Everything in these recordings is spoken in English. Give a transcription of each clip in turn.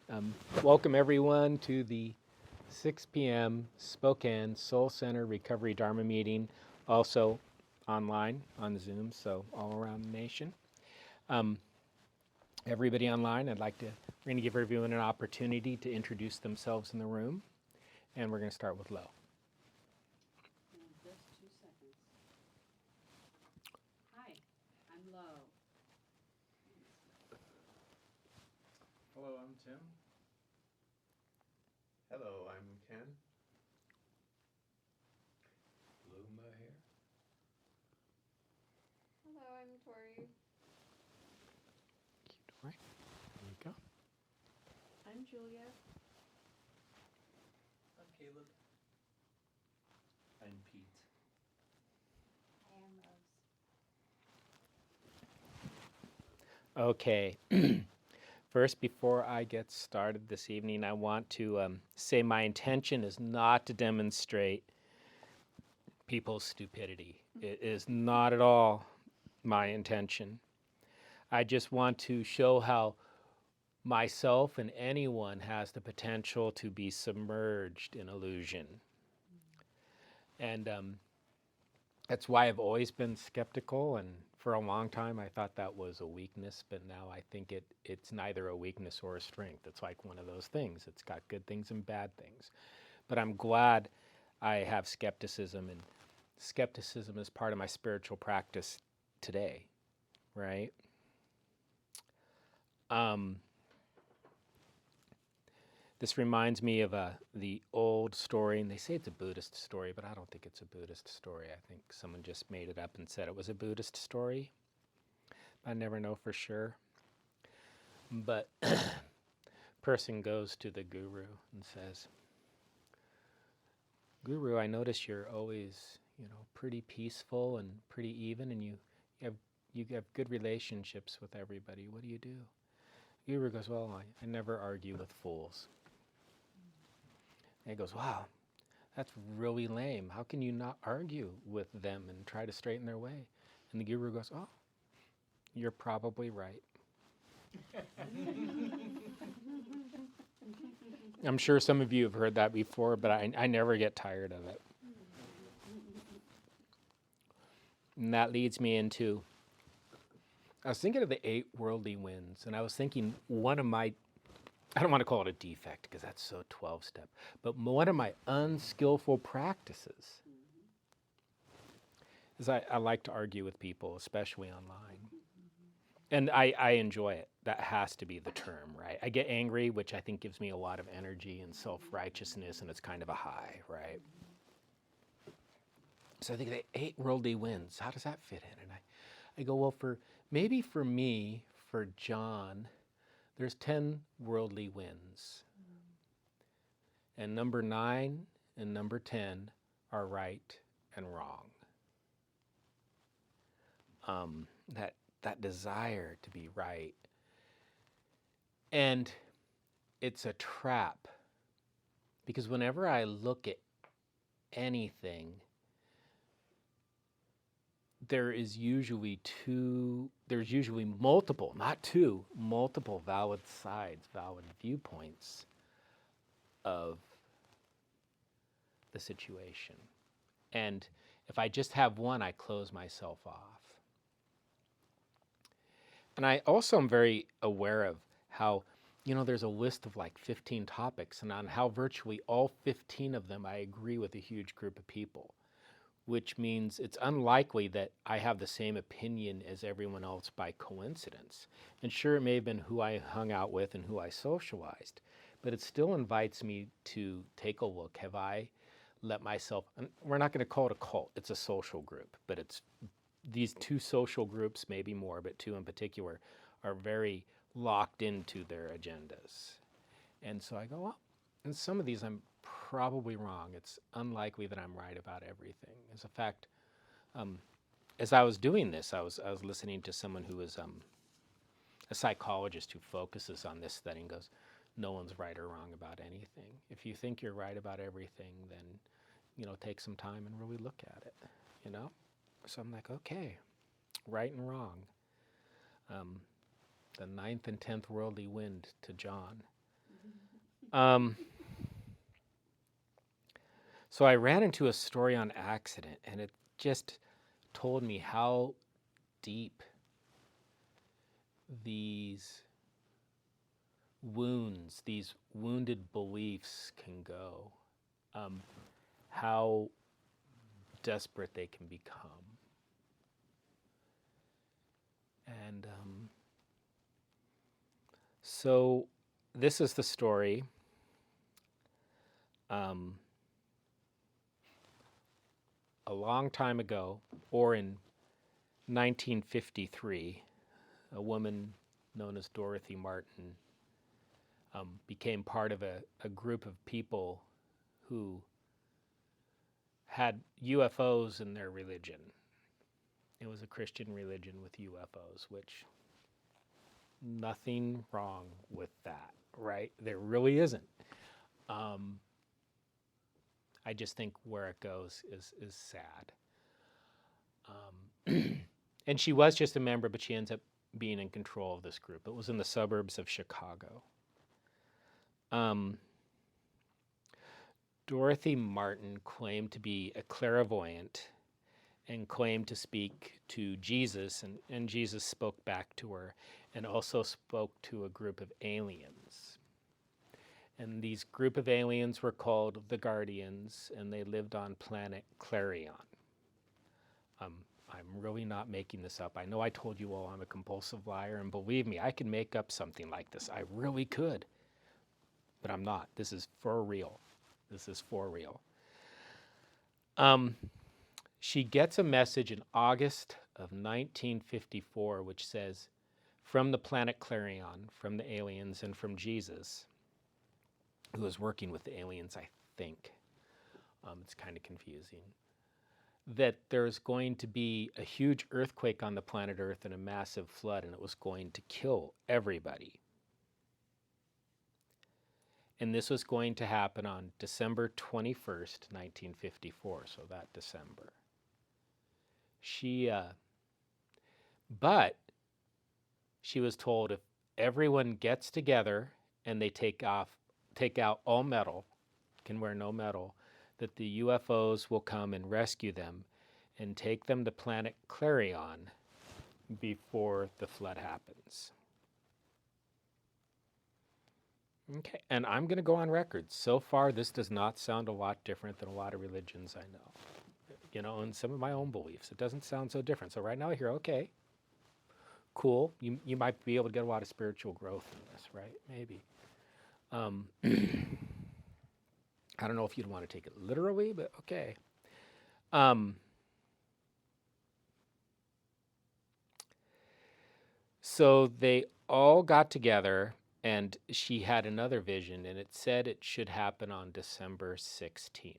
on. Welcome everyone to the 6 p.m. Spokane Soul Center Recovery Dharma meeting, also online on Zoom, so all around the nation. Everybody online, we're going to give everyone an opportunity to introduce themselves in the room, and we're going to start with Lo. Just 2 seconds. Hi, I'm Lo. Hello, I'm Tim. Hello, I'm Ken. Luma here. Hello, I'm Tori. Right, there you go. I'm Julia. I'm Caleb. I'm Pete. I am Rose. Okay. First, before I get started this evening, I want to say my intention is not to demonstrate people's stupidity. It is not at all my intention. I just want to show how myself and anyone has the potential to be submerged in illusion. And that's why I've always been skeptical, and for a long time I thought that was a weakness, but now I think it's neither a weakness or a strength. It's like one of those things. It's got good things and bad things. But I'm glad I have skepticism, and skepticism is part of my spiritual practice today, right? This reminds me of the old story, and they say it's a Buddhist story, but I don't think it's a Buddhist story. I think someone just made it up and said it was a Buddhist story. I never know for sure. But person goes to the guru and says, "Guru, I notice you're always, pretty peaceful and pretty even, and you have good relationships with everybody. What do you do?" Guru goes, "Well, I never argue with fools." And he goes, "Wow, that's really lame. How can you not argue with them and try to straighten their way?" And the guru goes, "Oh, you're probably right." I'm sure some of you have heard that before, but I never get tired of it. And that leads me into, I was thinking of the 8 worldly winds, and I was thinking one of my, I don't want to call it a defect because that's so 12-step, but one of my unskillful practices is I like to argue with people, especially online. And I enjoy it. That has to be the term, right? I get angry, which I think gives me a lot of energy and self-righteousness, and it's kind of a high, right? So I think the 8 worldly winds, how does that fit in? And I go, well, maybe for me, for John, there's 10 worldly winds. And number 9 and number 10 are right and wrong. That desire to be right. And it's a trap, because whenever I look at anything, there's usually multiple, not two, multiple valid sides, valid viewpoints of the situation. And if I just have one, I close myself off. And I also am very aware of how, there's a list of like 15 topics, and on how virtually all 15 of them I agree with a huge group of people, which means it's unlikely that I have the same opinion as everyone else by coincidence. And sure, it may have been who I hung out with and who I socialized, but it still invites me to take a look. Have I let myself, and we're not going to call it a cult, it's a social group, but it's these 2 social groups, maybe more, but 2 in particular, are very locked into their agendas. And so I go, well, in some of these I'm probably wrong. It's unlikely that I'm right about everything. As a fact, as I was doing this, I was listening to someone who is a psychologist who focuses on this study and goes, no one's right or wrong about anything. If you think you're right about everything, then, take some time and really look at it, So I'm like, okay, right and wrong. The 9th and 10th worldly wind to John. Um, so I ran into a story on accident, and it just told me how deep these wounds, these wounded beliefs can go, how desperate they can become. And so this is the story. A long time ago, or in 1953, a woman known as Dorothy Martin became part of a group of people who had UFOs in their religion. It was a Christian religion with UFOs, which nothing wrong with that, right? There really isn't. I just think where it goes is sad. And she was just a member, but she ends up being in control of this group. It was in the suburbs of Chicago. Dorothy Martin claimed to be a clairvoyant and claimed to speak to Jesus, and Jesus spoke back to her and also spoke to a group of aliens. And these group of aliens were called the Guardians, and they lived on planet Clarion. I'm really not making this up. I know I told you all I'm a compulsive liar, and believe me, I can make up something like this. I really could, but I'm not. This is for real. This is for real. She gets a message in August of 1954, which says, from the planet Clarion, from the aliens, and from Jesus, who was working with the aliens, I think. It's kind of confusing. That there's going to be a huge earthquake on the planet Earth and a massive flood, and it was going to kill everybody. And this was going to happen on December 21st, 1954, so that December. But she was told if everyone gets together and they take out all metal, can wear no metal, that the UFOs will come and rescue them and take them to planet Clarion before the flood happens. Okay, and I'm going to go on record. So far, this does not sound a lot different than a lot of religions I know. And some of my own beliefs. It doesn't sound so different. So right now I hear, okay, cool. You might be able to get a lot of spiritual growth in this, right? Maybe. I don't know if you'd want to take it literally, but okay. So they all got together, and she had another vision, and it said it should happen on December 16th.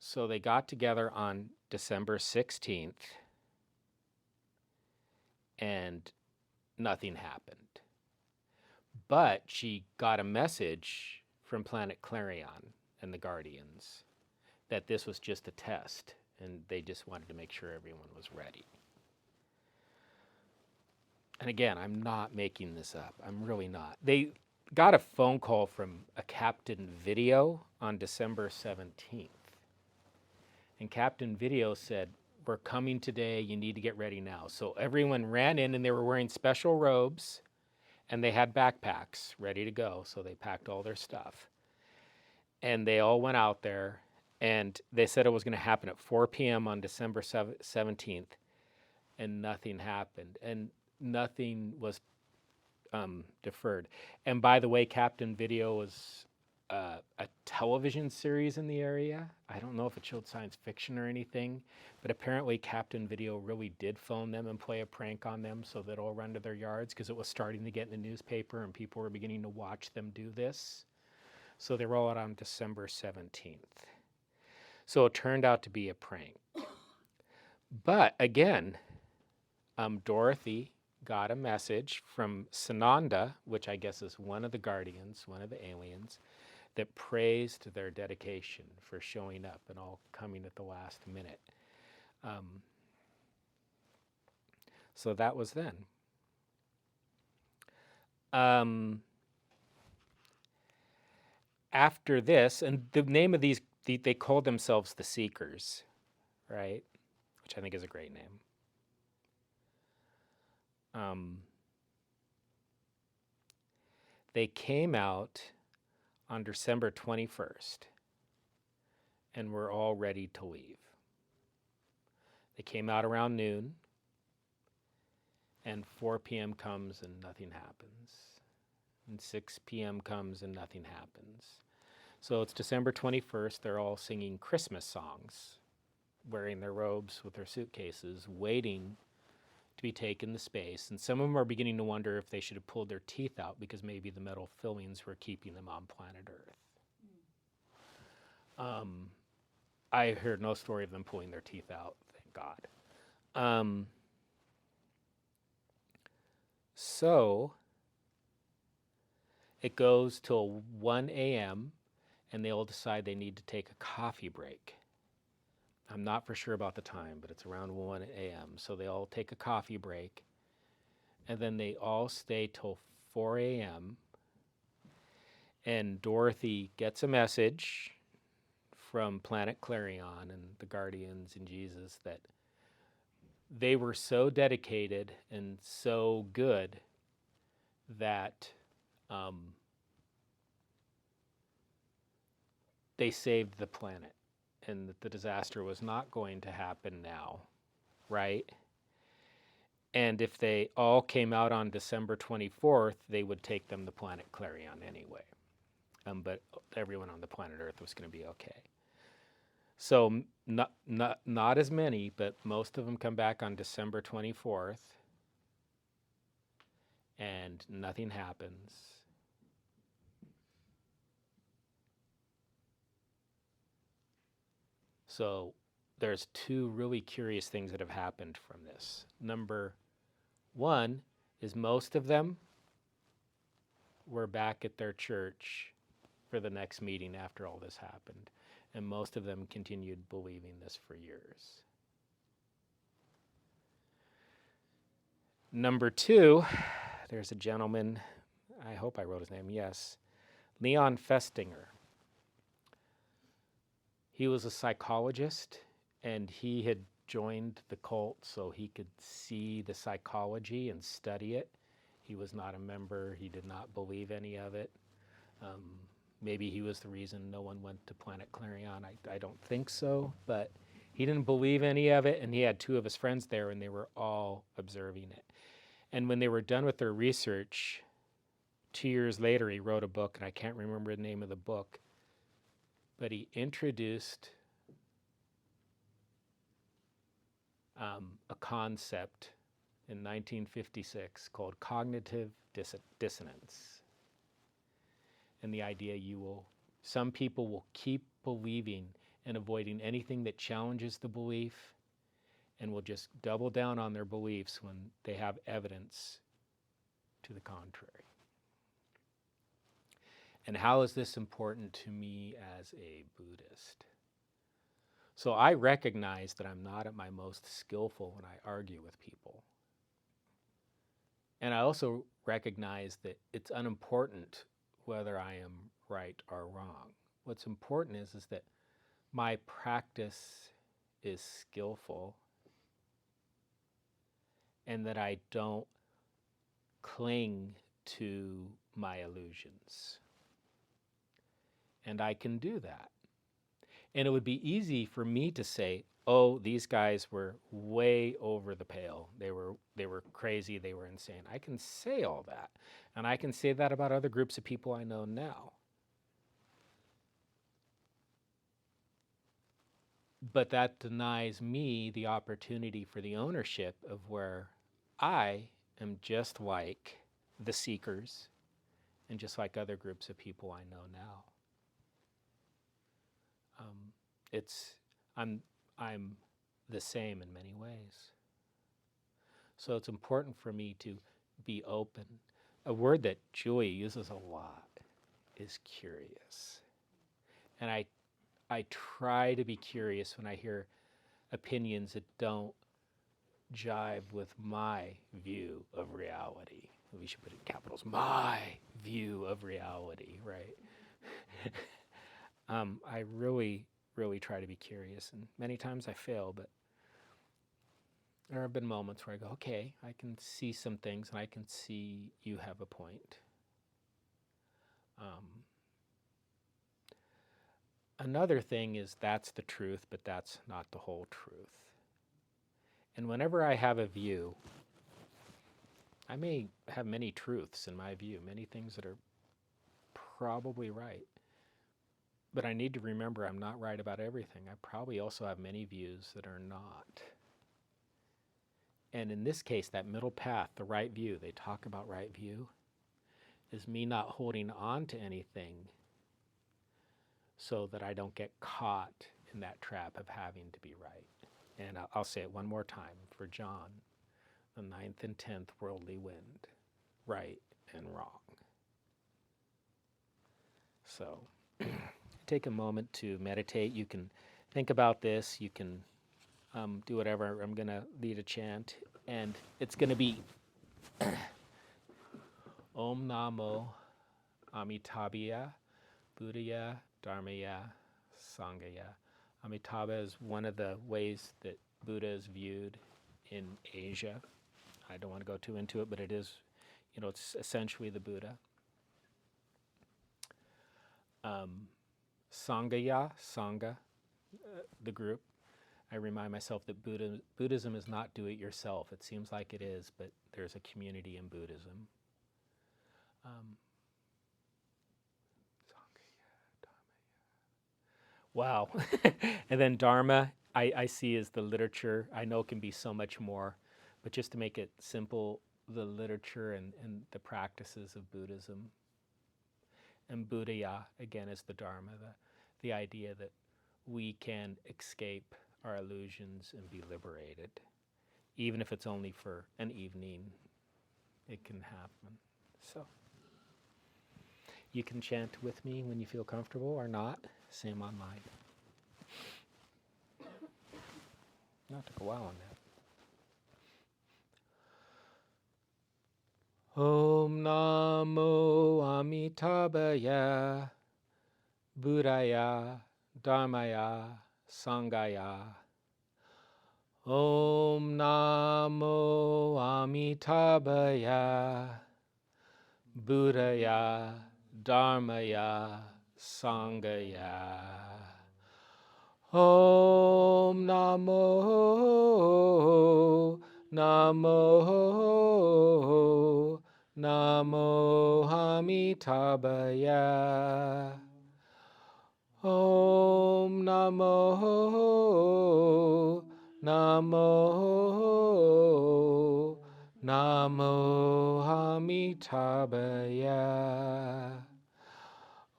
So they got together on December 16th, and nothing happened. But she got a message from planet Clarion and the Guardians that this was just a test, and they just wanted to make sure everyone was ready. And again, I'm not making this up. I'm really not. They got a phone call from a Captain Video on December 17th. And Captain Video said, we're coming today. You need to get ready now. So everyone ran in, and they were wearing special robes, and they had backpacks ready to go. So they packed all their stuff. And they all went out there, and they said it was going to happen at 4 p.m. on December 17th, and nothing happened. And nothing was deferred. And by the way, Captain Video was a television series in the area. I don't know if it showed science fiction or anything, but apparently Captain Video really did phone them and play a prank on them so they'd all run to their yards, because it was starting to get in the newspaper and people were beginning to watch them do this. So they roll it on December 17th. So it turned out to be a prank. But again, Dorothy got a message from Sananda, which I guess is one of the Guardians, one of the aliens, that praised their dedication for showing up and all coming at the last minute. So that was then. after this, and the name of these, they called themselves the Seekers, right? Which I think is a great name. They came out on December 21st and were all ready to leave. They came out around noon, and 4 p.m. comes and nothing happens. And 6 p.m. comes and nothing happens. So it's December 21st. They're all singing Christmas songs, wearing their robes with their suitcases, waiting to be taken to space. And some of them are beginning to wonder if they should have pulled their teeth out because maybe the metal fillings were keeping them on planet Earth. I heard no story of them pulling their teeth out, thank God. So it goes till 1 a.m. and they all decide they need to take a coffee break. I'm not for sure about the time, but it's around 1 a.m. So they all take a coffee break, and then they all stay till 4 a.m. And Dorothy gets a message from Planet Clarion and the Guardians and Jesus that they were so dedicated and so good that they saved the planet and that the disaster was not going to happen now, right? And if they all came out on December 24th, they would take them to Planet Clarion anyway. But everyone on the planet Earth was going to be okay. So not as many, but most of them come back on December 24th, and nothing happens. So there's two really curious things that have happened from this. Number one is most of them were back at their church for the next meeting after all this happened. And most of them continued believing this for years. Number two, there's a gentleman, I hope I wrote his name, yes, Leon Festinger. He was a psychologist, and he had joined the cult so he could see the psychology and study it. He was not a member. He did not believe any of it. Maybe he was the reason no one went to Planet Clarion. I don't think so, but he didn't believe any of it, and he had two of his friends there, and they were all observing it. And when they were done with their research, 2 years later, he wrote a book, and I can't remember the name of the book, but he introduced a concept in 1956 called cognitive dissonance. And the idea some people will keep believing and avoiding anything that challenges the belief, and will just double down on their beliefs when they have evidence to the contrary. And how is this important to me as a Buddhist? So I recognize that I'm not at my most skillful when I argue with people. And I also recognize that it's unimportant whether I am right or wrong. What's important is that my practice is skillful and that I don't cling to my illusions. And I can do that. And it would be easy for me to say, oh, these guys were way over the pale. They were crazy, they were insane. I can say all that. And I can say that about other groups of people I know now. But that denies me the opportunity for the ownership of where I am just like the Seekers and just like other groups of people I know now. I'm the same in many ways. So it's important for me to be open. A word that Julia uses a lot is curious. And I try to be curious when I hear opinions that don't jive with my view of reality. We should put it in capitals, my view of reality, right? I really, really try to be curious, and many times I fail, but there have been moments where I go, okay, I can see some things, and I can see you have a point. Another thing is that's the truth, but that's not the whole truth. And whenever I have a view, I may have many truths in my view, many things that are probably right. But I need to remember I'm not right about everything. I probably also have many views that are not. And in this case, that middle path, the right view, they talk about right view, is me not holding on to anything so that I don't get caught in that trap of having to be right. And I'll say it one more time for John, the 9th and 10th worldly wind, right and wrong. So take a moment to meditate. You can think about this. You can do whatever. I'm going to lead a chant, and it's going to be Om Namo Amitabhaya Buddhaya Dharmaya Sanghaya. Amitabha is one of the ways that Buddha is viewed in Asia. I don't want to go too into it, but it is, it's essentially the Buddha. Sanghaya, Sangha, the group. I remind myself that Buddhism is not do-it-yourself. It seems like it is, but there's a community in Buddhism. Wow. And then Dharma, I see as the literature. I know it can be so much more, but just to make it simple, the literature and the practices of Buddhism. And Buddhaya, again, is the Dharma, the idea that we can escape our illusions and be liberated. Even if it's only for an evening, it can happen. So you can chant with me when you feel comfortable or not. Same online. That took a while on that. Om Namo Amitabhaya Buddhaya Dharmaya Sanghaya. Om Namo Amitabhaya Buddhaya Dharmaya Sanghaya. Om Namo Namo Amitabhaya. Om Namo Amitabhaya.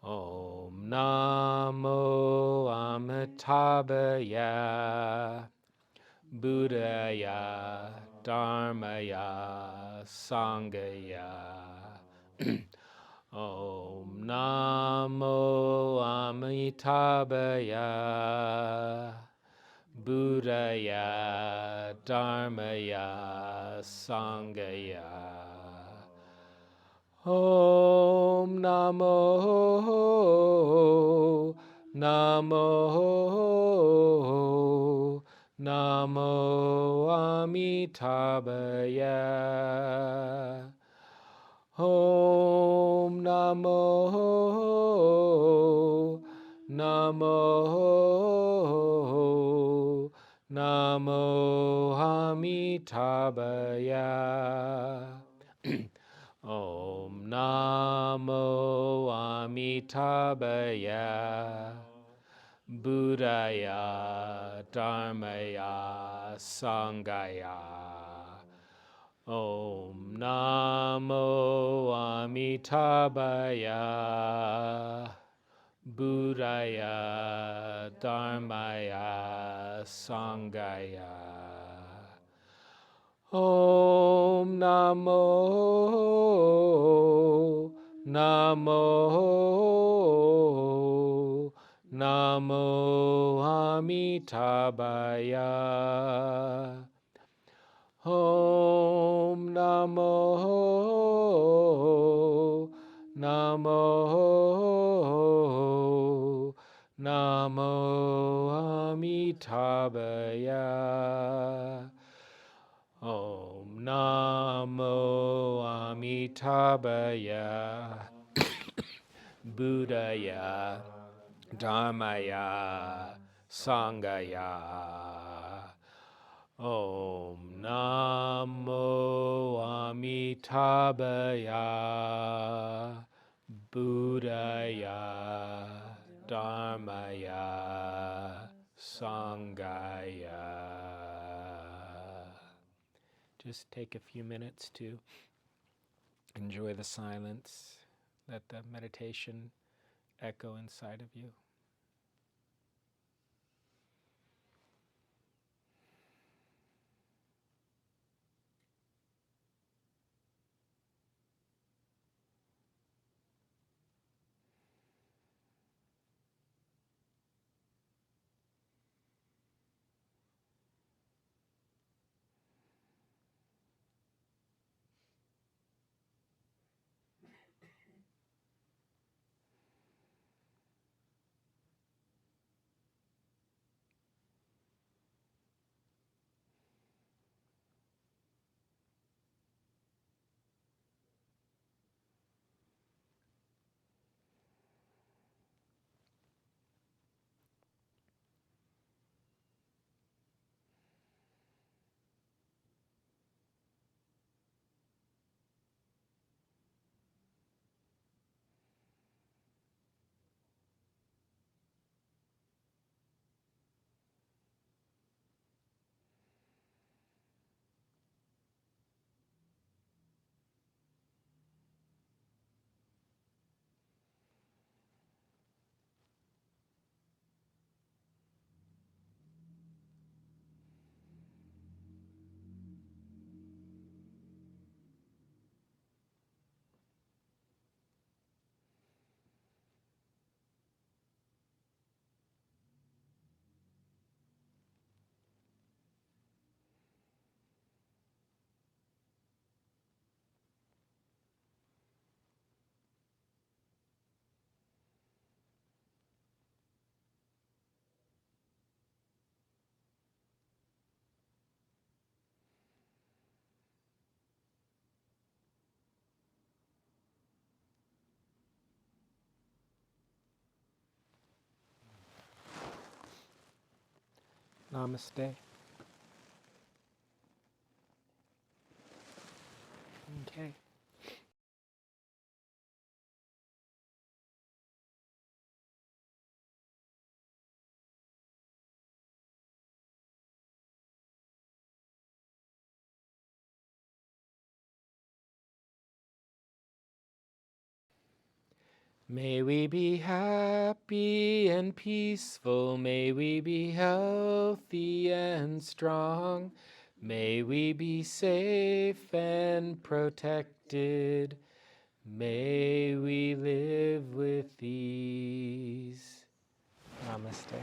Om Namo Amitabhaya Buddhaya Dharmaya Sanghaya. Om Namo Amitabhaya Buddhaya Dharmaya Sanghaya. Om Namo Amitabhaya. Om Namo Amitabhaya. Om Namo Amitabhaya Buddhaya Dharmaya Sanghaya. Om Namo Amitabhaya Buddhaya Dharmaya Sanghaya. Om Namo Amitabhaya. Om Namo Namo Amitabhaya. Om Namo Amitabhaya. Buddhaya, Dharmaya, Sangaya. Om Namo Amitabhaya. Buddhaya, Dharmaya, Sangaya. Just take a few minutes to enjoy the silence. Let the meditation echo inside of you. Namaste. Okay. May we be happy and peaceful. May we be healthy and strong. May we be safe and protected. May we live with ease. Namaste.